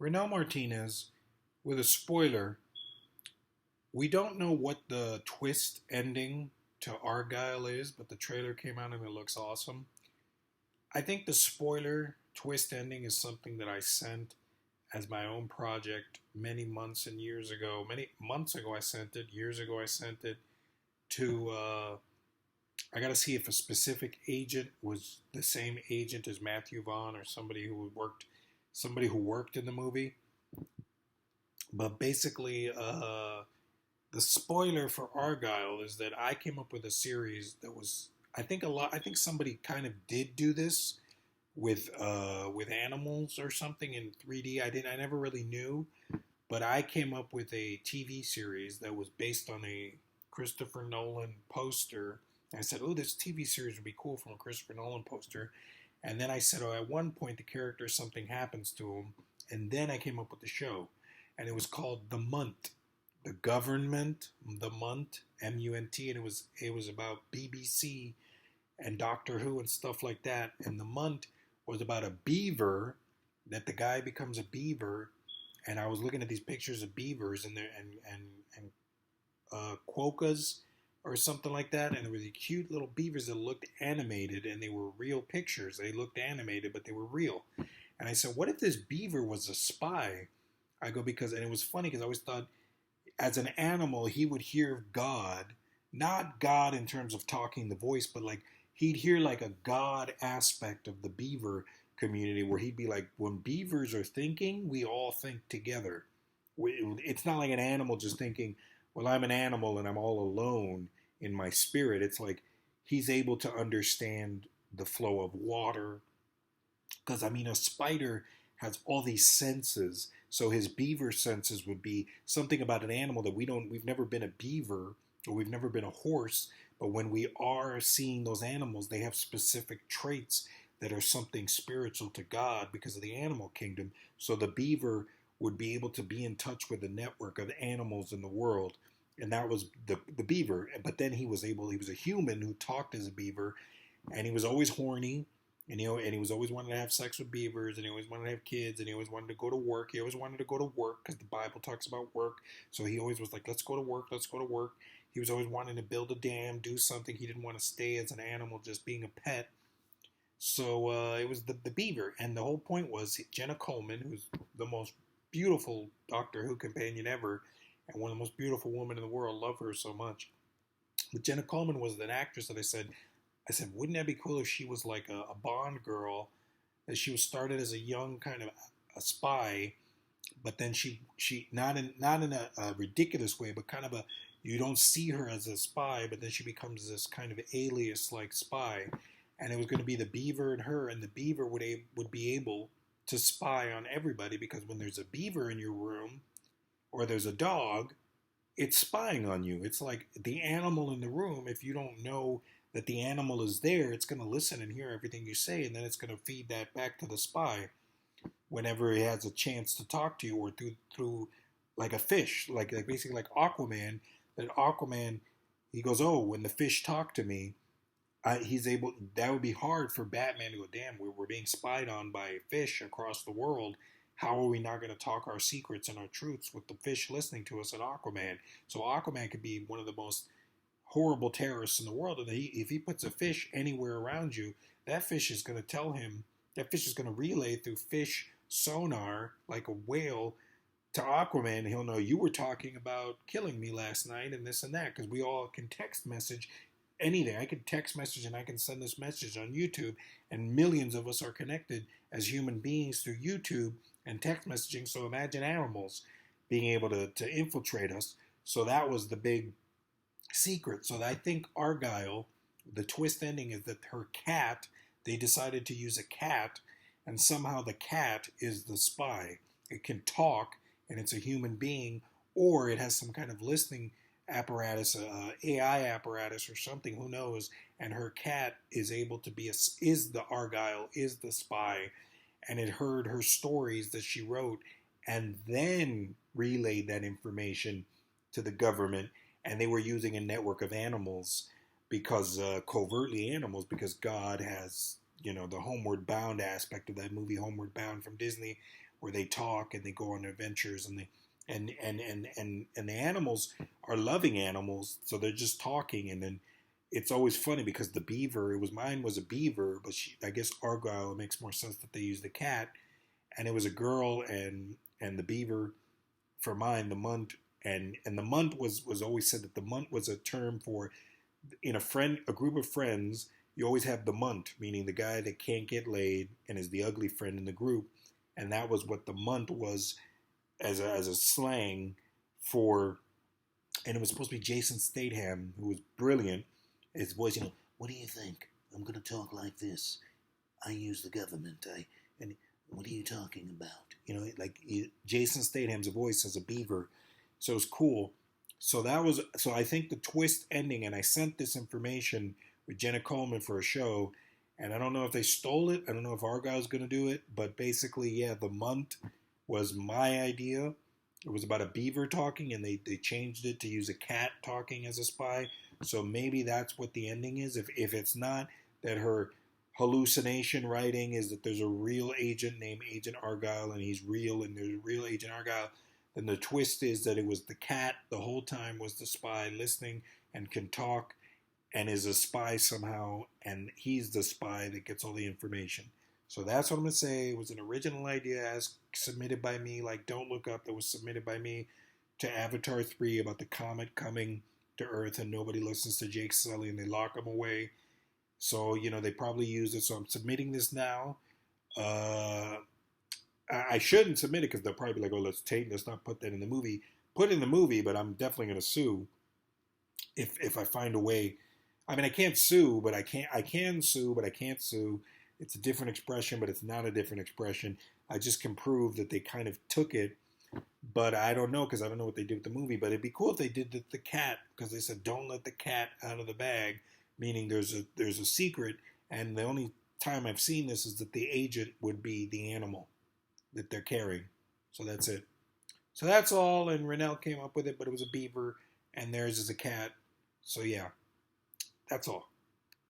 Renel Martinez, with a spoiler, we don't know what the twist ending to Argylle is, but the trailer came out and it looks awesome. I think the spoiler twist ending is something that I sent as my own project many months and years ago. Many months ago I sent it, years ago I sent it to, I got to see if a specific agent was the same agent as Matthew Vaughn or somebody who worked in the movie. But basically, the spoiler for Argylle is that I came up with a series that was I think a lot. I think somebody kind of did do this with animals or something in 3D. I never really knew, but I came up with a TV series that was based on a Christopher Nolan poster. I said, "Oh, this TV series would be cool from a Christopher Nolan poster." And then I said, "Oh, at one point the character something happens to him," and then I came up with the show, and it was called The Munt, the government, the Munt, Munt, and it was about BBC and Doctor Who and stuff like that. And the Munt was about a beaver that the guy becomes a beaver. And I was looking at these pictures of beavers and quokkas or something like that, and there were these cute little beavers that looked animated, and they were real pictures. They looked animated, but they were real. And I said, what if this beaver was a spy? I go because, and it was funny because I always thought as an animal, he would hear God, not God in terms of talking the voice, but like he'd hear like a God aspect of the beaver community where he'd be like, when beavers are thinking, we all think together. It's not like an animal just thinking, well, I'm an animal and I'm all alone in my spirit. It's like he's able to understand the flow of water. Because, I mean, a spider has all these senses. So his beaver senses would be something about an animal that we've never been a beaver or we've never been a horse. But when we are seeing those animals, they have specific traits that are something spiritual to God because of the animal kingdom. So the beaver would be able to be in touch with the network of animals in the world. And that was the beaver. But then he was a human who talked as a beaver, and he was always horny. And and he was always wanting to have sex with beavers, and he always wanted to have kids, and he always wanted to go to work. He always wanted to go to work because the Bible talks about work. So he always was like, let's go to work, let's go to work. He was always wanting to build a dam, do something. He didn't want to stay as an animal, just being a pet. So it was the beaver. And the whole point was Jenna Coleman, who's the most beautiful Doctor Who companion ever, and one of the most beautiful women in the world. Love her so much. But Jenna Coleman was an actress that I said, wouldn't that be cool if she was like a Bond girl, that she was started as a young kind of a spy, but then she not in a ridiculous way, but kind of a, you don't see her as a spy, but then she becomes this kind of alias like spy, and it was going to be the beaver and her, and the beaver would be able to spy on everybody because when there's a beaver in your room or there's a dog, it's spying on you. It's like the animal in the room. If you don't know that the animal is there, it's going to listen and hear everything you say, and then it's going to feed that back to the spy whenever he has a chance to talk to you, or through like a fish, like basically like Aquaman. That Aquaman, he goes, oh, when the fish talk to me, he's able. That would be hard for Batman to go, damn, we're being spied on by fish across the world. How are we not going to talk our secrets and our truths with the fish listening to us at Aquaman? So Aquaman could be one of the most horrible terrorists in the world. And if he puts a fish anywhere around you, that fish is going to tell him, that fish is going to relay through fish sonar, like a whale, to Aquaman. He'll know you were talking about killing me last night and this and that, because we all can text message anything. I can text message and I can send this message on YouTube, and millions of us are connected as human beings through YouTube and text messaging. So imagine animals being able to infiltrate us. So that was the big secret. So I think Argylle, the twist ending is that her cat, they decided to use a cat, and somehow the cat is the spy. It can talk, and it's a human being, or it has some kind of listening apparatus, AI apparatus or something, who knows, and her cat is able to be, is the Argylle, is the spy, and it heard her stories that she wrote, and then relayed that information to the government, and they were using a network of animals, because covertly animals, because God has the Homeward Bound aspect of that movie, Homeward Bound from Disney, where they talk and they go on adventures, and they and the animals are loving animals, so they're just talking. And then it's always funny because the beaver, mine was a beaver, but I guess Argylle, it makes more sense that they use the cat, and it was a girl, and the beaver for mine, the Munt, and the Munt was always said that the Munt was a term for, in a group of friends, you always have the Munt, meaning the guy that can't get laid and is the ugly friend in the group, and that was what the Munt was as a slang for. And it was supposed to be Jason Statham, who was brilliant. His voice, what do you think? I'm going to talk like this. I use the government. And what are you talking about? Jason Statham's voice as a beaver. So it was cool. So I think the twist ending, and I sent this information with Jenna Coleman for a show, and I don't know if they stole it. I don't know if Argyle's going to do it, but basically, yeah, the Munt was my idea. It was about a beaver talking, and they changed it to use a cat talking as a spy. So maybe that's what the ending is. If it's not that her hallucination writing is that there's a real agent named Agent Argylle, and he's real, and there's a real Agent Argylle, then the twist is that it was the cat the whole time was the spy listening and can talk and is a spy somehow, and he's the spy that gets all the information. So that's what I'm going to say. It was an original idea as submitted by me, like Don't Look Up, that was submitted by me to Avatar 3 about the comet coming to Earth, and nobody listens to Jake Sully, and they lock him away. So, they probably used it. So I'm submitting this now. I shouldn't submit it because they'll probably be like, oh, let's not put that in the movie. Put it in the movie, but I'm definitely going to sue if I find a way. I mean, I can't sue, but I can sue, but I can't sue. It's a different expression, but it's not a different expression. I just can prove that they kind of took it, but I don't know because I don't know what they did with the movie. But it'd be cool if they did the cat, because they said don't let the cat out of the bag, meaning there's a secret, and the only time I've seen this is that the agent would be the animal that they're carrying. So that's it. So that's all, and Rennell came up with it, but it was a beaver, and theirs is a cat. So yeah, that's all.